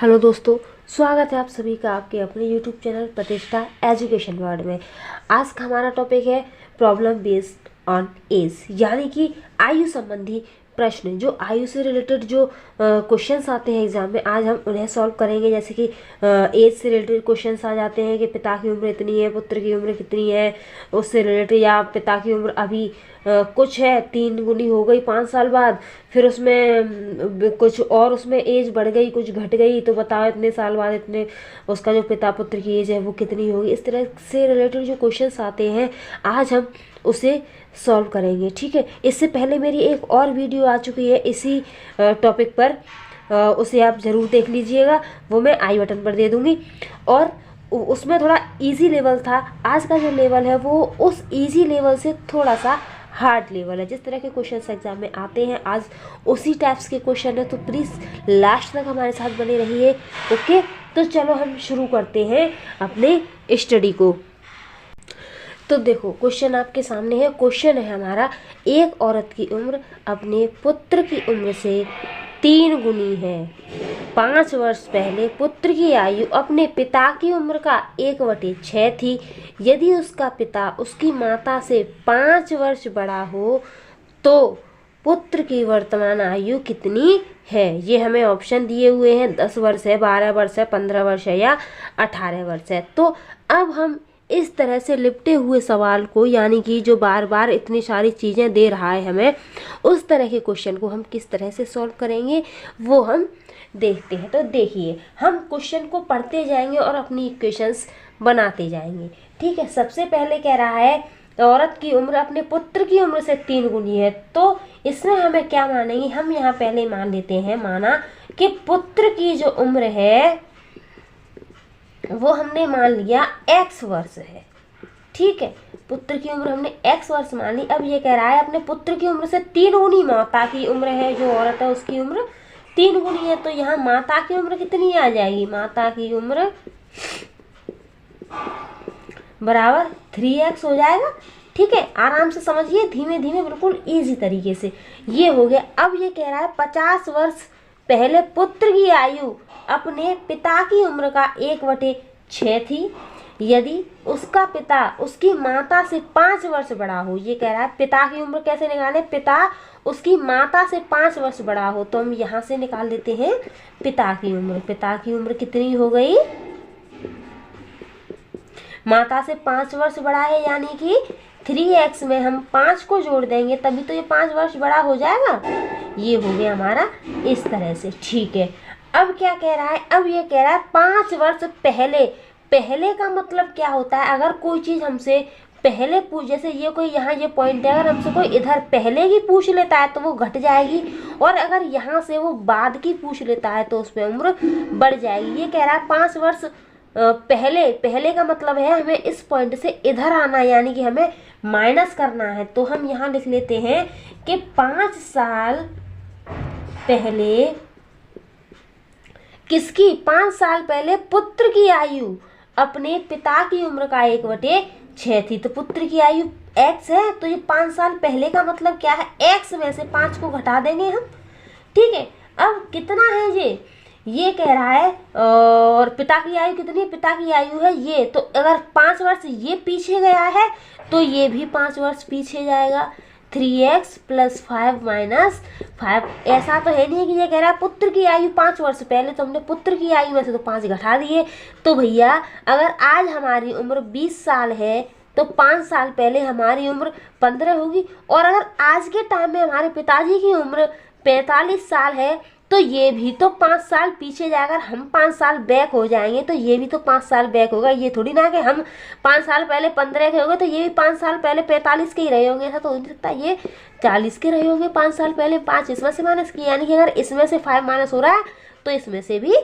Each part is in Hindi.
हेलो दोस्तों, स्वागत है आप सभी का आपके अपने यूट्यूब चैनल प्रतिष्ठा एजुकेशन वर्ल्ड में। आज का हमारा टॉपिक है प्रॉब्लम बेस्ड ऑन एज, यानी कि आयु संबंधी प्रश्न। जो आयु से रिलेटेड जो क्वेश्चंस आते हैं एग्जाम में, आज हम उन्हें सॉल्व करेंगे। जैसे कि एज से रिलेटेड क्वेश्चंस आ जाते हैं कि पिता की उम्र इतनी है, पुत्र की उम्र कितनी है, उससे रिलेटेड, या पिता की उम्र अभी कुछ है 3 गुनी हो गई 5 साल बाद, फिर उसमें कुछ और उसमें एज बढ़ गई, कुछ घट गई, तो बताओ इतने साल बाद इतने उसका जो पिता पुत्र की एज है वो कितनी होगी। इस तरह से रिलेटेड जो क्वेश्चंस आते हैं आज हम उसे सॉल्व करेंगे, ठीक है। इससे पहले मेरी एक और वीडियो आ चुकी है इसी टॉपिक पर, उसे आप ज़रूर देख लीजिएगा, वो मैं आई बटन पर दे दूँगी। और उसमें थोड़ा इजी लेवल था, आज का जो लेवल है वो उस इजी लेवल से थोड़ा सा हार्ड लेवल है। जिस तरह के क्वेश्चन एग्जाम में आते हैं आज उसी टाइप्स के क्वेश्चन है, तो प्लीज़ लास्ट तक हमारे साथ बने रहिए, ओके। तो चलो हम शुरू करते हैं अपने स्टडी को। तो देखो क्वेश्चन आपके सामने है। क्वेश्चन है हमारा, एक औरत की उम्र अपने पुत्र की उम्र से 3 गुनी है। 5 वर्ष पहले पुत्र की आयु अपने पिता की उम्र का 1/6 थी। यदि उसका पिता उसकी माता से 5 वर्ष बड़ा हो तो पुत्र की वर्तमान आयु कितनी है। ये हमें ऑप्शन दिए हुए हैं, 10 वर्ष है, 12 वर्ष है, 15 वर्ष है या 18 वर्ष है। तो अब हम इस तरह से लिपटे हुए सवाल को, यानी कि जो बार बार इतनी सारी चीज़ें दे रहा है हमें, उस तरह के क्वेश्चन को हम किस तरह से सॉल्व करेंगे वो हम देखते हैं। तो देखिए, हम क्वेश्चन को पढ़ते जाएंगे और अपनी इक्वेशंस बनाते जाएंगे, ठीक है। सबसे पहले कह रहा है औरत की उम्र अपने पुत्र की उम्र से 3 गुनी है। तो इसमें हमें क्या मानेंगे, हम यहाँ पहले मान लेते हैं, माना कि पुत्र की जो उम्र है वो हमने मान लिया x वर्ष है, ठीक है। पुत्र की उम्र हमने x वर्ष मान ली। अब ये कह रहा है अपने पुत्र की उम्र से 3 गुनी माता की उम्र है, जो औरत है उसकी उम्र 3 गुनी है। तो यहाँ माता की उम्र कितनी आ जाएगी, माता की उम्र बराबर 3x हो जाएगा, ठीक है। आराम से समझिए, धीमे धीमे, बिल्कुल इजी तरीके से। ये हो गया। अब ये कह रहा है 50 वर्ष पहले पुत्र की आयु अपने पिता की उम्र का 1/6 थी। यदि उसका पिता उसकी माता से 5 वर्ष बड़ा हो, ये कह रहा है पिता की उम्र कैसे निकालें, पिता उसकी माता से 5 वर्ष बड़ा हो, तो हम यहाँ से निकाल देते हैं पिता की उम्र। पिता की उम्र कितनी हो गई, माता से 5 वर्ष बड़ा है, यानी कि 3x में हम 5 को जोड़ देंगे तभी तो ये 5 वर्ष बड़ा हो जाएगा। ये हो गया हमारा इस तरह से, ठीक है। अब क्या कह रहा है, अब ये कह रहा है 5 वर्ष पहले। पहले का मतलब क्या होता है, अगर कोई चीज़ हमसे पहले पूछ, जैसे ये कोई यहाँ ये पॉइंट है, अगर हमसे कोई इधर पहले की पूछ लेता है तो वो घट जाएगी, और अगर यहाँ से वो बाद की पूछ लेता है तो उसमें उम्र बढ़ जाएगी। ये कह रहा है 5 वर्ष पहले। पहले का मतलब है हमें इस पॉइंट से इधर आना, यानी कि हमें माइनस करना है। तो हम यहाँ लिख लेते हैं कि 5 साल पहले किसकी, 5 साल पहले पुत्र की आयु अपने पिता की उम्र का 1/6 थी। तो पुत्र की आयु x है, तो ये 5 साल पहले का मतलब क्या है, x में से 5 को घटा देंगे हम, ठीक है। अब कितना है ये कह रहा है, और पिता की आयु कितनी है, पिता की आयु है ये, तो अगर 5 वर्ष ये पीछे गया है तो ये भी 5 वर्ष पीछे जाएगा। 3x + 5 - 5। ऐसा तो है नहीं कि ये कह रहा है पुत्र की आयु 5 वर्ष पहले, तो हमने पुत्र की आयु में से तो 5 घटा दिए। तो भैया अगर आज हमारी उम्र 20 साल है तो 5 साल पहले हमारी उम्र 15 होगी, और अगर आज के टाइम में हमारे पिताजी की उम्र 45 साल है तो ये भी तो 5 साल पीछे जाएगा। अगर हम 5 साल बैक हो जाएंगे तो ये भी तो 5 साल बैक होगा। ये थोड़ी ना कि हम 5 साल पहले 15 के होंगे तो ये भी 5 साल पहले 45 के ही रहे होंगे, ऐसा तो हो नहीं सकता। ये 40 के रहे होंगे 5 साल पहले, 5 इसमें से माइनस किया, यानी कि अगर इसमें से 5 माइनस हो रहा है तो इसमें से भी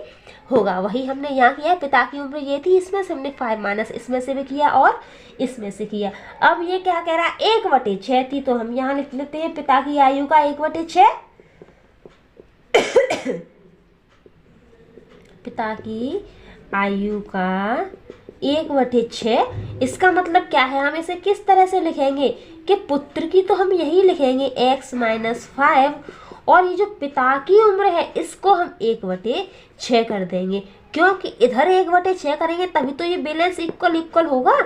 होगा। वही हमने यहाँ किया है, पिता की उम्र ये थी, इसमें से हमने 5 माइनस इसमें से भी किया और इसमें से किया। अब ये क्या कह रहा है, 1/6 थी, तो हम यहाँ लिख लेते हैं पिता की आयु का 1/6। पिता की आयु का 1/6। इसका मतलब क्या है, हम इसे किस तरह से लिखेंगे कि पुत्र की तो हम यही लिखेंगे x - 5, और ये जो पिता की उम्र है इसको हम 1/6 कर देंगे, क्योंकि इधर 1/6 करेंगे तभी तो ये बैलेंस इक्वल इक्वल होगा।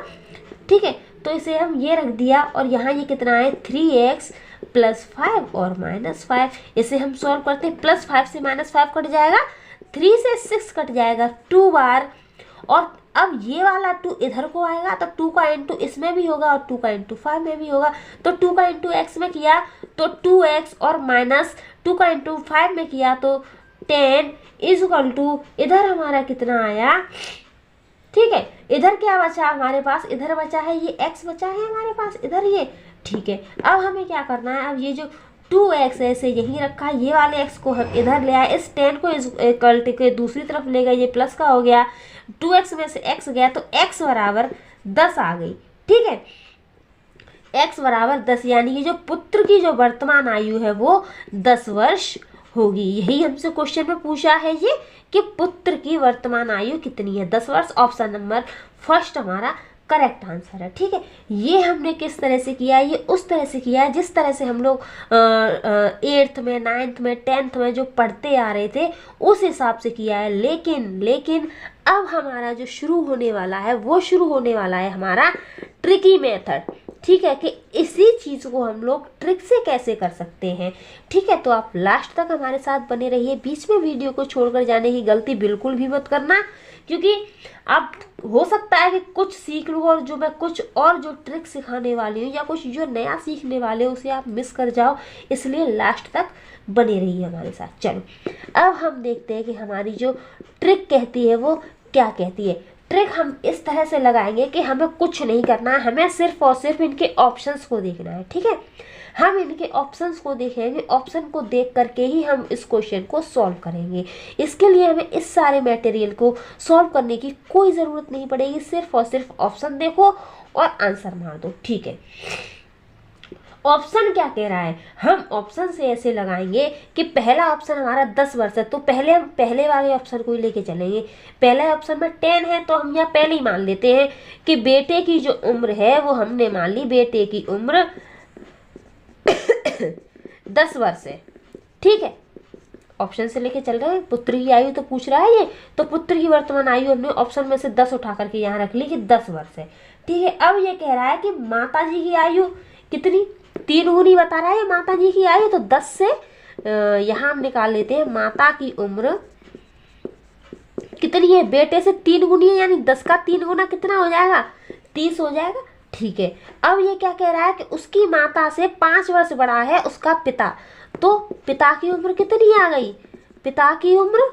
ठीक है, तो इसे हम ये रख दिया और यहाँ ये कितना है 3x + 5 और -5। इसे हम सॉल्व करते हैं, +5 से -5 कट जाएगा, 3 से 6 कट जाएगा 2 बार, और अब ये वाला 2 इधर को आएगा तो 2 का इंटू इसमें भी होगा और 2 का इंटू 5 में भी होगा। तो 2 का इंटू x में किया तो 2x और -2 का इंटू 5 में किया तो 10 = इधर हमारा कितना आया। ठीक है, इधर क्या बचा हमारे पास, इधर बचा है ये x बचा है हमारे पास इधर ये। ठीक है, अब हमें क्या करना है, अब ये जो 2x है इसे यहीं रखा है, ये वाले x को हम इधर ले आए, इस 10 को इस इक्वलिटी के दूसरी तरफ ले गए, ये प्लस का हो गया, 2x में से x गया तो x = 10 आ गई। ठीक है, x = 10, यानी कि जो पुत्र की जो वर्तमान आयु है वो 10 वर्ष होगी। यही हमसे क्वेश्चन में पूछा है ये कि पुत्र की वर्तमान आयु कितनी है, 10 वर्ष। ऑप्शन नंबर फर्स्ट हमारा करेक्ट आंसर है। ठीक है, ये हमने किस तरह से किया है, ये उस तरह से किया है जिस तरह से हम लोग 8th में 9th में 10th में जो पढ़ते आ रहे थे उस हिसाब से किया है। लेकिन अब हमारा जो शुरू होने वाला है वो शुरू होने वाला है हमारा ट्रिकी मेथड। ठीक है, कि इसी चीज़ को हम लोग ट्रिक से कैसे कर सकते हैं। ठीक है, तो आप लास्ट तक हमारे साथ बने रहिए, बीच में वीडियो को छोड़कर जाने की गलती बिल्कुल भी मत करना, क्योंकि अब हो सकता है कि कुछ सीख लो और जो मैं कुछ और जो ट्रिक सिखाने वाली हूँ या कुछ जो नया सीखने वाले हो उसे आप मिस कर जाओ, इसलिए लास्ट तक बने रहिए हमारे साथ। चलो अब हम देखते हैं कि हमारी जो ट्रिक कहती है वो क्या कहती है। ट्रिक हम इस तरह से लगाएंगे कि हमें कुछ नहीं करना है, हमें सिर्फ और सिर्फ इनके ऑप्शंस को देखना है। ठीक है, हम इनके ऑप्शंस को देखेंगे, ऑप्शन को देख करके ही हम इस क्वेश्चन को सॉल्व करेंगे। इसके लिए हमें इस सारे मटेरियल को सॉल्व करने की कोई ज़रूरत नहीं पड़ेगी, सिर्फ और सिर्फ ऑप्शन देखो और आंसर मार दो। ठीक है, ऑप्शन क्या कह रहा है, हम ऑप्शन से ऐसे लगाएंगे कि पहला ऑप्शन हमारा 10 वर्ष है, तो पहले हम पहले वाले ऑप्शन को ही लेके चलेंगे। पहले ऑप्शन में 10 है तो हम यहाँ पहले ही मान लेते हैं कि बेटे की जो उम्र है वो हमने मान ली, बेटे की उम्र 10 वर्ष है। ठीक है, ऑप्शन से लेके चल रहे हैं। पुत्र की आयु तो पूछ रहा है ये, तो पुत्र की वर्तमान आयु हमने ऑप्शन में से 10 उठा करके यहाँ रख ली कि 10 वर्ष है। ठीक है, अब ये कह रहा है कि माता जी की आयु कितनी, 3 गुनी बता रहा है माता जी की आयु, तो 10 से यहाँ हम निकाल लेते हैं माता की उम्र कितनी है, बेटे से 3 गुनी है, यानी 10 का 3 गुना कितना हो जाएगा, 30 हो जाएगा। ठीक है, अब ये क्या कह रहा है कि उसकी माता से 5 वर्ष बड़ा है उसका पिता, तो पिता की उम्र कितनी आ गई, पिता की उम्र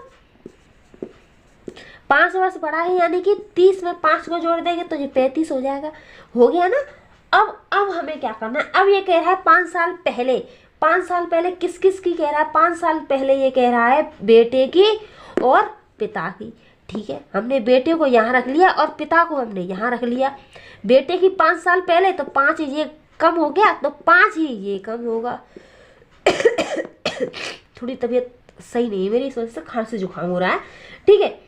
5 वर्ष बड़ा है, यानी कि 30 में 5 को जोड़ देंगे तो ये 35 हो जाएगा। हो गया ना। अब हमें क्या करना है, अब ये कह रहा है 5 साल पहले, 5 साल पहले किस किस की कह रहा है, 5 साल पहले ये कह रहा है बेटे की और पिता की। ठीक है, हमने बेटे को यहाँ रख लिया और पिता को हमने यहाँ रख लिया। बेटे की 5 साल पहले तो 5 ये कम हो गया तो 5 ही ये कम होगा। थोड़ी तबीयत सही नहीं है मेरी, इस वजह से खांसी जुकाम हो रहा है। ठीक है,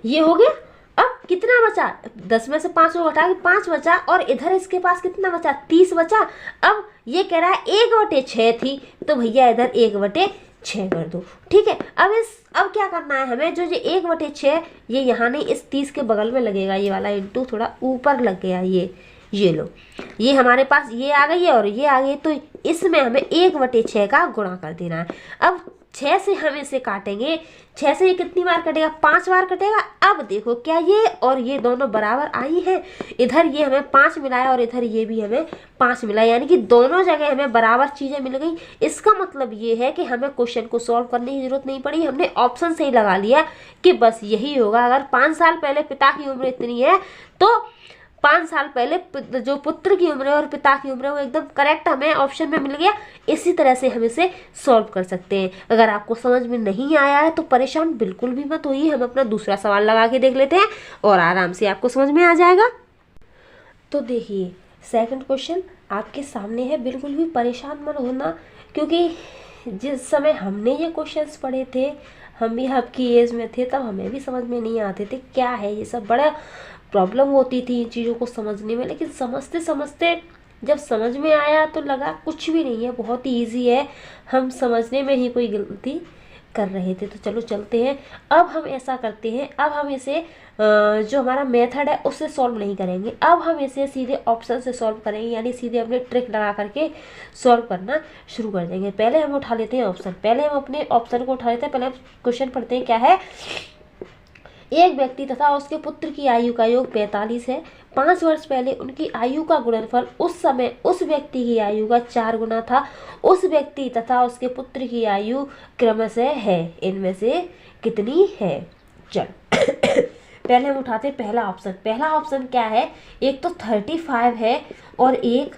ये हो गया। अब कितना बचा, 10 में से 5 को घटा के 5 बचा, और इधर इसके पास कितना बचा, 30 बचा। अब ये कह रहा है 1/6 थी, तो भैया इधर 1/6 कर दो। ठीक है, अब क्या करना है हमें, जो ये 1/6 ये यहाँ नहीं, इस 30 के बगल में लगेगा ये वाला इंटू, थोड़ा ऊपर लग गया ये लो, ये हमारे पास ये आ गई है और ये आ गई, तो इसमें हमें 1/6 का गुणा कर देना है। अब 6 से हम इसे काटेंगे, 6 से ये कितनी बार कटेगा, 5 बार कटेगा। अब देखो क्या ये और ये दोनों बराबर आई हैं, इधर ये हमें 5 मिला है और इधर ये भी हमें 5 मिला है, यानी कि दोनों जगह हमें बराबर चीज़ें मिल गई। इसका मतलब ये है कि हमें क्वेश्चन को सॉल्व करने की जरूरत नहीं पड़ी, हमने ऑप्शन से ही लगा लिया कि बस यही होगा। अगर 5 साल पहले पिता की उम्र इतनी है तो 5 साल पहले जो पुत्र की उम्र है और पिता की उम्र है वो एकदम करेक्ट हमें ऑप्शन में मिल गया। इसी तरह से हम इसे सॉल्व कर सकते हैं। अगर आपको समझ में नहीं आया है तो परेशान बिल्कुल भी मत होइए, हम अपना दूसरा सवाल लगा के देख लेते हैं और आराम से आपको समझ में आ जाएगा। तो देखिए सेकंड क्वेश्चन आपके सामने है, बिल्कुल भी परेशान मत होना, क्योंकि जिस समय हमने ये क्वेश्चंस पढ़े थे हम भी आपकी एज में थे, तब हमें भी समझ में नहीं आते थे क्या है ये सब, बड़ा प्रॉब्लम होती थी इन चीज़ों को समझने में। लेकिन समझते समझते जब समझ में आया तो लगा कुछ भी नहीं है, बहुत ही ईजी है, हम समझने में ही कोई गलती कर रहे थे। तो चलो चलते हैं। अब हम ऐसा करते हैं, अब हम इसे जो हमारा मेथड है उससे सॉल्व नहीं करेंगे, अब हम इसे सीधे ऑप्शन से सॉल्व करेंगे, यानी सीधे अपने ट्रिक लगा करके सॉल्व करना शुरू कर देंगे। पहले हम उठा लेते हैं ऑप्शन, पहले हम अपने ऑप्शन को उठा लेते हैं। पहले हम क्वेश्चन पढ़ते हैं, क्या है। एक व्यक्ति तथा उसके पुत्र की आयु का योग 45 है। 5 वर्ष पहले उनकी आयु का गुणनफल उस समय उस व्यक्ति की आयु का 4 गुना था। उस व्यक्ति तथा उसके पुत्र की आयु क्रमशः है, इनमें से कितनी है। चल पहले हम उठाते हैं पहला ऑप्शन। पहला ऑप्शन क्या है, एक तो 35 है और एक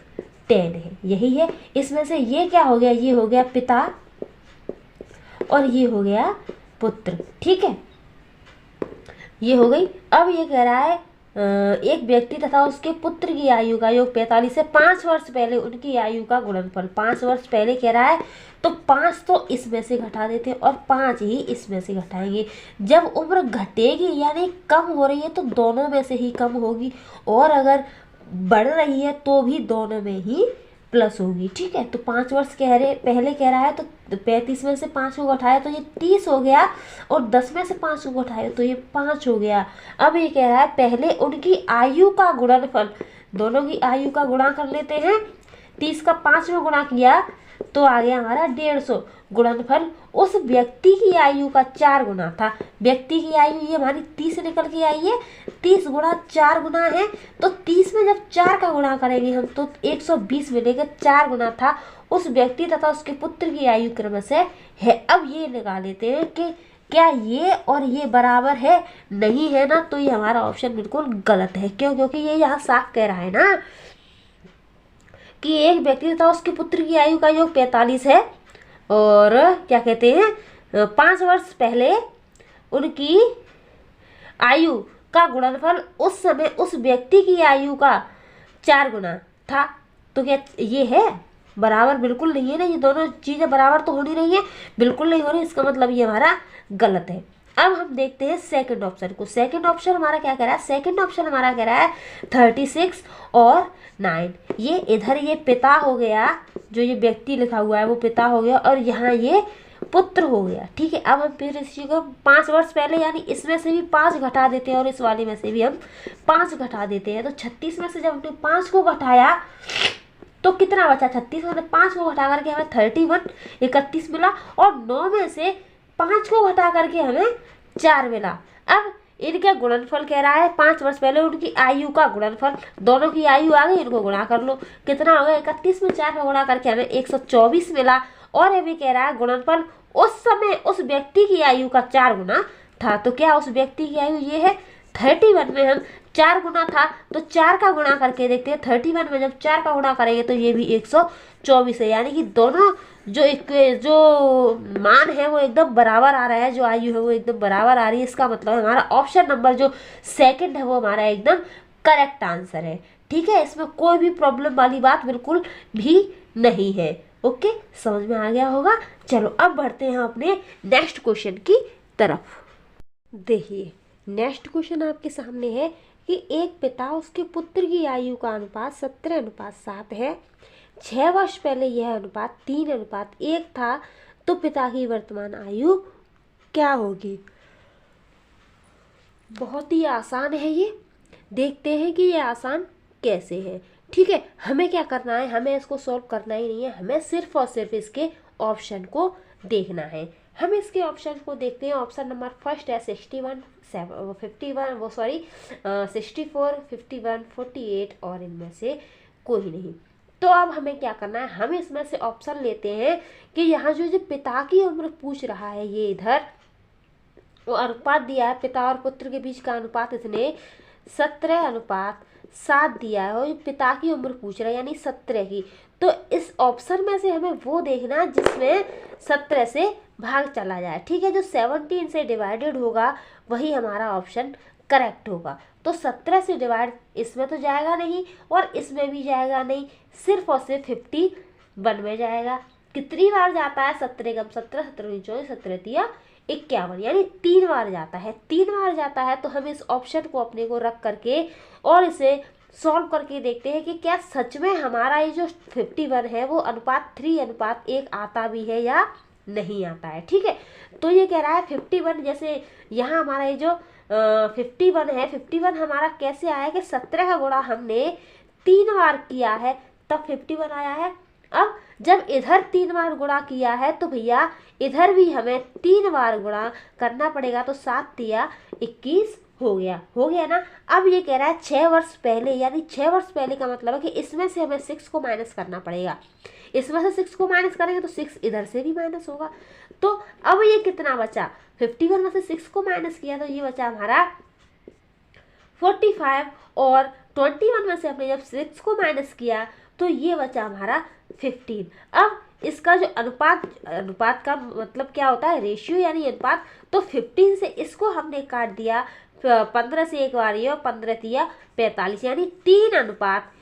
10 है, यही है। इसमें से ये क्या हो गया, ये हो गया पिता और ये हो गया पुत्र, ठीक है, ये हो गई। अब ये कह रहा है एक व्यक्ति तथा उसके पुत्र की आयु का योग 45 है। 5 वर्ष पहले उनकी आयु का गुणनफल, 5 वर्ष पहले कह रहा है, तो 5 तो इसमें से घटा देते हैं और 5 ही इसमें से घटाएंगे। जब उम्र घटेगी यानी कम हो रही है तो दोनों में से ही कम होगी, और अगर बढ़ रही है तो भी दोनों में ही प्लस होगी, ठीक है। तो 5 वर्ष पहले कह रहा है, तो 35 में से 5 को घटाया तो ये 30 हो गया, और 10 में से 5 को घटाया तो ये 5 हो गया। अब ये कह रहा है पहले उनकी आयु का गुणनफल, दोनों की आयु का गुणा कर लेते हैं। 30 का 5 में गुणा किया तो आ गया हमारा 150। गुणनफल उस व्यक्ति की आयु का 4 गुना था। व्यक्ति की आयु ये हमारी 30 निकल के आई है, 30 गुणा 4 गुना है, तो 30 में जब 4 का गुणा करेंगे हम तो 120 मिलेगा। 4 गुना था उस व्यक्ति तथा उसके पुत्र की आयु क्रमशः है। अब ये लगा लेते हैं कि क्या ये और ये बराबर है, नहीं है ना, तो ये हमारा ऑप्शन बिल्कुल गलत है। क्यों, क्योंकि ये यहाँ साफ कह रहा है ना कि एक व्यक्ति तथा उसके पुत्र की आयु का योग 45 है, और क्या कहते हैं 5 वर्ष पहले उनकी आयु का गुणनफल उस समय उस व्यक्ति की आयु का 4 गुना था। तो क्या ये है बराबर? बिल्कुल नहीं है ना, ये दोनों चीजें बराबर तो होनी नहीं है, बिल्कुल नहीं हो रही, इसका मतलब ये हमारा गलत है। अब हम देखते हैं सेकंड ऑप्शन को। सेकंड ऑप्शन हमारा क्या कह रहा है, सेकंड ऑप्शन हमारा कह रहा है 36 और 9। ये इधर ये पिता हो गया, जो ये व्यक्ति लिखा हुआ है वो पिता हो गया, और यहाँ ये पुत्र हो गया, ठीक है। अब हम फिर इसी को 5 वर्ष पहले यानी इसमें से भी 5 घटा देते हैं और इस वाले में से भी हम 5 घटा देते हैं। तो 36 में से जब हमने 5 को घटाया तो कितना बचा, 36 में 5 को घटा करके हमें 31 31 मिला, और 9 में से 5 को घटा करके हमें 4 मिला। अब इनका गुणनफल कह रहा है 5 वर्ष पहले उनकी आयु का गुणनफल, दोनों की आयु आ गई, इनको गुणा कर लो, कितना हो गया 31 में 4 का गुणा करके हमें 124 मिला। और ये भी कह रहा है गुणनफल उस समय उस व्यक्ति की आयु का 4 गुना था। तो क्या उस व्यक्ति की आयु ये है 31 में हम 4 गुना था, तो 4 का गुणा करके देखते हैं। 31 में जब 4 का गुणा करेंगे तो ये भी 124 है, यानी कि दोनों जो मान है वो एकदम बराबर आ रहा है, जो आयु है वो एकदम बराबर आ रही है। इसका मतलब हमारा ऑप्शन नंबर जो सेकंड है वो हमारा एकदम करेक्ट आंसर है, ठीक है। इसमें कोई भी प्रॉब्लम वाली बात बिल्कुल भी नहीं है। ओके, समझ में आ गया होगा। चलो अब बढ़ते हैं अपने नेक्स्ट क्वेश्चन की तरफ। देखिए नेक्स्ट क्वेश्चन आपके सामने है कि एक पिता उसके पुत्र की आयु का अनुपात 17:7 है। 6 वर्ष पहले यह अनुपात 3:1 था, तो पिता की वर्तमान आयु क्या होगी। बहुत ही आसान है ये, देखते हैं कि ये आसान कैसे है, ठीक है। हमें क्या करना है, हमें इसको सॉल्व करना ही नहीं है, हमें सिर्फ और सिर्फ इसके ऑप्शन को देखना है। हम इसके ऑप्शन को देखते हैं। ऑप्शन नंबर फर्स्ट है 64, 51, 48 और इनमें से कोई नहीं। तो अब हमें क्या करना है, हम इसमें से ऑप्शन लेते हैं कि यहाँ जो पिता की उम्र पूछ रहा है, ये इधर वो अनुपात दिया है, पिता और पुत्र के बीच का अनुपात इसने 17:7 दिया है, और पिता की उम्र पूछ रहा है यानी 17 की। तो इस ऑप्शन में से हमें वो देखना जिसमें 17 से भाग चला जाए, ठीक है। जो 17 से डिवाइडेड होगा वही हमारा ऑप्शन करेक्ट होगा। तो 17 से डिवाइड इसमें तो जाएगा नहीं और इसमें भी जाएगा नहीं, सिर्फ और सिर्फ 51 में जाएगा। कितनी बार जाता है, 17 कम 17, 17 24, 17 तिया 51, यानी 3 बार जाता है। 3 बार जाता है तो हम इस ऑप्शन को अपने को रख करके और इसे सॉल्व करके देखते हैं कि क्या सच में हमारा ये जो 51 है वो अनुपात 3:1 आता भी है या नहीं आता है। ठीक है, तो ये कह रहा है 51, जैसे यहाँ हमारा ये जो 51 है, 51 हमारा कैसे आया कि 17 का गुणा हमने 3 बार किया है तब 51 आया है। अब जब इधर 3 बार गुणा किया है तो भैया इधर भी हमें 3 बार गुणा करना पड़ेगा, तो 7 तिया 21 हो गया ना। अब ये कह रहा है 6 वर्ष पहले, यानी 6 वर्ष पहले का मतलब है कि इसमें से हमें 6 को माइनस करना पड़ेगा। इसमें से 6 को माइनस करेंगे तो 6 इधर से भी माइनस होगा। तो अब ये कितना बचा, 51 में से 6 को माइनस किया तो ये बचा हमारा 45, और 21 में से हमने जब 6 को माइनस किया तो ये बचा हमारा 15। अब इसका जो अनुपात का मतलब क्या होता है, रेशियो यानी अनुपात, तो 15 से इसको हमने काट दिया, 15 से एक बार ये, 15 तिया 45, यानी 3:1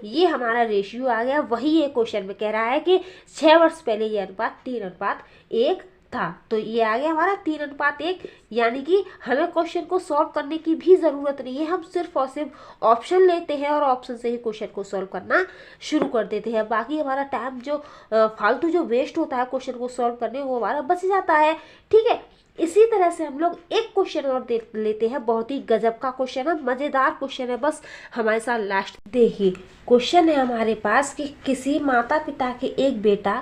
ये हमारा रेशियो आ गया। वही ये क्वेश्चन में कह रहा है कि 6 वर्ष पहले ये अनुपात 3:1 था, तो ये आ गया हमारा 3:1, यानी कि हमें क्वेश्चन को सॉल्व करने की भी ज़रूरत नहीं है, हम सिर्फ और सिर्फ ऑप्शन लेते हैं और ऑप्शन से ही क्वेश्चन को सॉल्व करना शुरू कर देते हैं। बाकी हमारा टाइम जो फालतू जो वेस्ट होता है क्वेश्चन को सॉल्व करने, वो हमारा बच जाता है। ठीक है, इसी तरह से हम लोग एक क्वेश्चन और देख लेते हैं, बहुत ही गजब का क्वेश्चन है, मज़ेदार क्वेश्चन है, बस हमारे साथ लास्ट देखिए। क्वेश्चन है हमारे पास कि किसी माता पिता के एक बेटा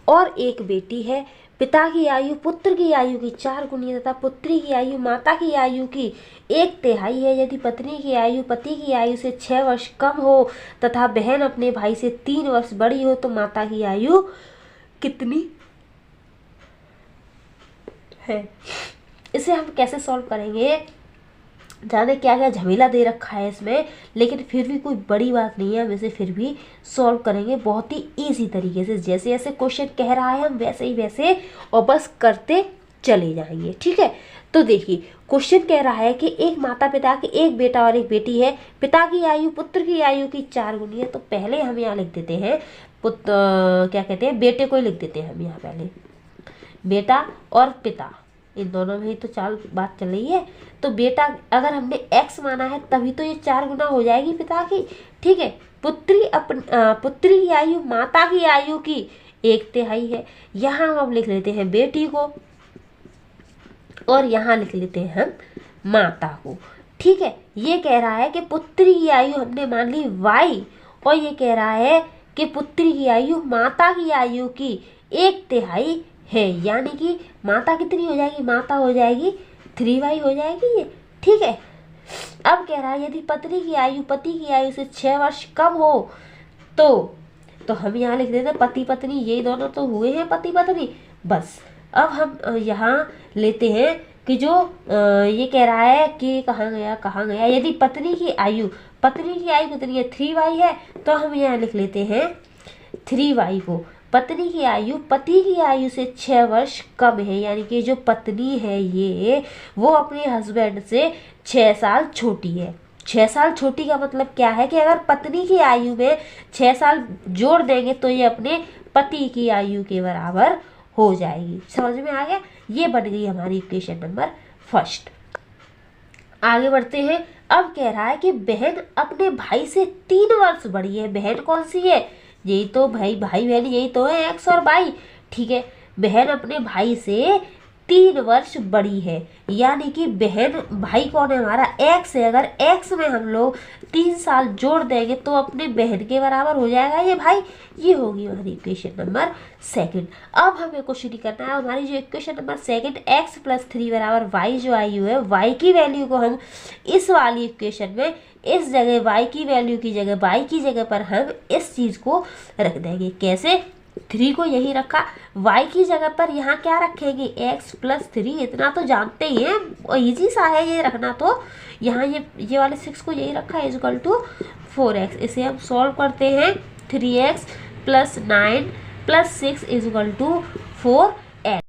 और एक बेटी है। पिता की आयु पुत्र की आयु की 4 गुनी तथा पुत्री की आयु माता की आयु की 1/3 है। यदि पत्नी की आयु पति की आयु से 6 वर्ष कम हो तथा बहन अपने भाई से 3 वर्ष बड़ी हो तो माता की आयु कितनी है। इसे हम कैसे सॉल्व करेंगे, जाने क्या क्या झमेला दे रखा है इसमें, लेकिन फिर भी कोई बड़ी बात नहीं है, हम इसे फिर भी सॉल्व करेंगे बहुत ही इजी तरीके से। जैसे जैसे क्वेश्चन कह रहा है हम वैसे ही वैसे और बस करते चले जाएंगे। ठीक है, तो देखिए क्वेश्चन कह रहा है कि एक माता पिता के एक बेटा और एक बेटी है। पिता की आयु पुत्र की आयु की 4 गुनी है। तो पहले हम यहाँ लिख देते हैं क्या कहते हैं, बेटे को ही लिख देते हैं हम यहाँ पहले, बेटा और पिता, इन दोनों में ही तो बात चल रही है। तो बेटा अगर हमने x माना है तभी तो ये 4 गुना हो जाएगी पिता की। ठीक है, पुत्री की आयु माता की आयु की 1/3 है। यहाँ हम लिख लेते हैं बेटी को और यहाँ लिख लेते हैं हम माता को। ठीक है, ये कह रहा है कि पुत्री की आयु हमने मान ली y, और ये कह रहा है कि पुत्री की आयु माता की आयु की 1/3 है, यानी कि माता कितनी हो जाएगी, माता हो जाएगी 3y हो जाएगी ये। ठीक है, अब कह रहा है यदि पत्नी की आयु पति की आयु से 6 वर्ष कम हो तो हम यहाँ लिख देते हैं पति पत्नी, ये दोनों तो हुए हैं पति पत्नी। बस अब हम यहाँ लेते हैं कि जो ये कह रहा है कि कहाँ गया, यदि पत्नी की आयु कितनी है 3y है, तो हम यहाँ लिख लेते हैं 3y को। पत्नी की आयु पति की आयु से 6 वर्ष कम है, यानी कि जो पत्नी है ये वो अपने हस्बैंड से 6 साल छोटी है। 6 साल छोटी का मतलब क्या है कि अगर पत्नी की आयु में 6 साल जोड़ देंगे तो ये अपने पति की आयु के बराबर हो जाएगी। समझ में आ गया, ये बन गई हमारी इक्वेशन नंबर फर्स्ट। आगे बढ़ते हैं। अब कह रहा है कि बहन अपने भाई से 3 वर्ष बड़ी है। बहन कौन सी है, यही तो भाई बहन यही तो है x और y। ठीक है, बहन अपने भाई से 3 वर्ष बड़ी है, यानी कि भाई कौन है हमारा x है। अगर x में हम लोग 3 साल जोड़ देंगे तो अपने बहन के बराबर हो जाएगा ये भाई। ये होगी हमारी इक्वेशन नंबर सेकंड। अब हमें कुछ नहीं करना है, हमारी जो इक्वेशन नंबर सेकंड x + 3 बराबर y जो आयु है, y की वैल्यू को हम इस वाली इक्वेशन में इस जगह y की वैल्यू की जगह y की जगह पर हम इस चीज़ को रख देंगे। कैसे, 3 को यही रखा, y की जगह पर यहाँ क्या रखेंगे x + 3, इतना तो जानते ही हैं, इजी सा है ये रखना। तो यहाँ ये वाले 6 को यही रखा = 4x। इसे हम सॉल्व करते हैं, 3x + 9 + 6 = 4x।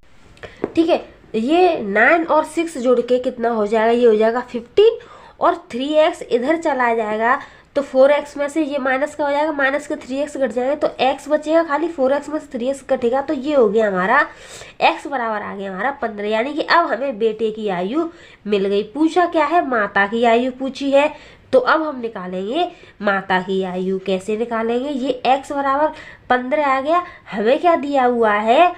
ठीक है, ये 9 और 6 जोड़ के कितना हो जाएगा, ये हो जाएगा 15, और 3x इधर चला जाएगा तो 4x में से ये माइनस का हो जाएगा, माइनस के 3x घट जाएंगे तो x बचेगा खाली, 4x में से 3x घटेगा तो ये हो गया हमारा x बराबर आ गया हमारा 15। यानी कि अब हमें बेटे की आयु मिल गई। पूछा क्या है, माता की आयु पूछी है, तो अब हम निकालेंगे माता की आयु। कैसे निकालेंगे, ये x बराबर 15 आ गया। हमें क्या दिया हुआ है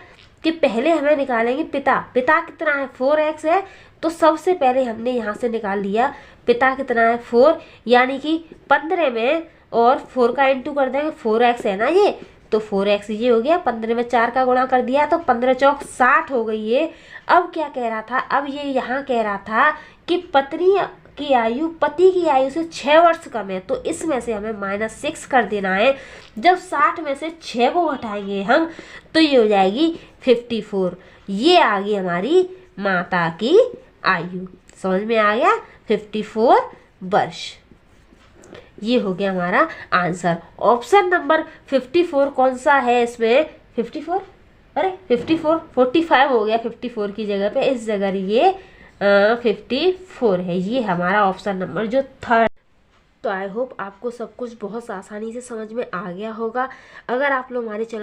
कि पहले हमें निकालेंगे पिता। पिता कितना है, 4x है, तो सबसे पहले हमने यहाँ से निकाल लिया पिता कितना है 4, यानी कि 15 में और 4 का इंटू कर देंगे, 4x है ना ये, तो 4x ये हो गया। 15 में 4 का गुणा कर दिया तो 15 चौक 60 हो गई ये। अब क्या कह रहा था, अब ये यहाँ कह रहा था कि पत्नी की आयु पति की आयु से 6 वर्ष कम है, तो इसमें से हमें -6 कर देना है। जब 60 में से 6 को घटाएंगे हम तो ये हो जाएगी 54। ये आ गई हमारी माता की आयु। समझ में आ गया, 54 वर्ष। ये हो गया हमारा आंसर। ऑप्शन नंबर 54 कौन सा है इसमें, 54, अरे 54, 45 हो गया 54 की जगह पे, इस जगह ये 54 है। ये हमारा ऑप्शन नंबर जो थर्ड। तो आई होप आपको सब कुछ बहुत आसानी से समझ में आ गया होगा। अगर आप लोग हमारे चैनल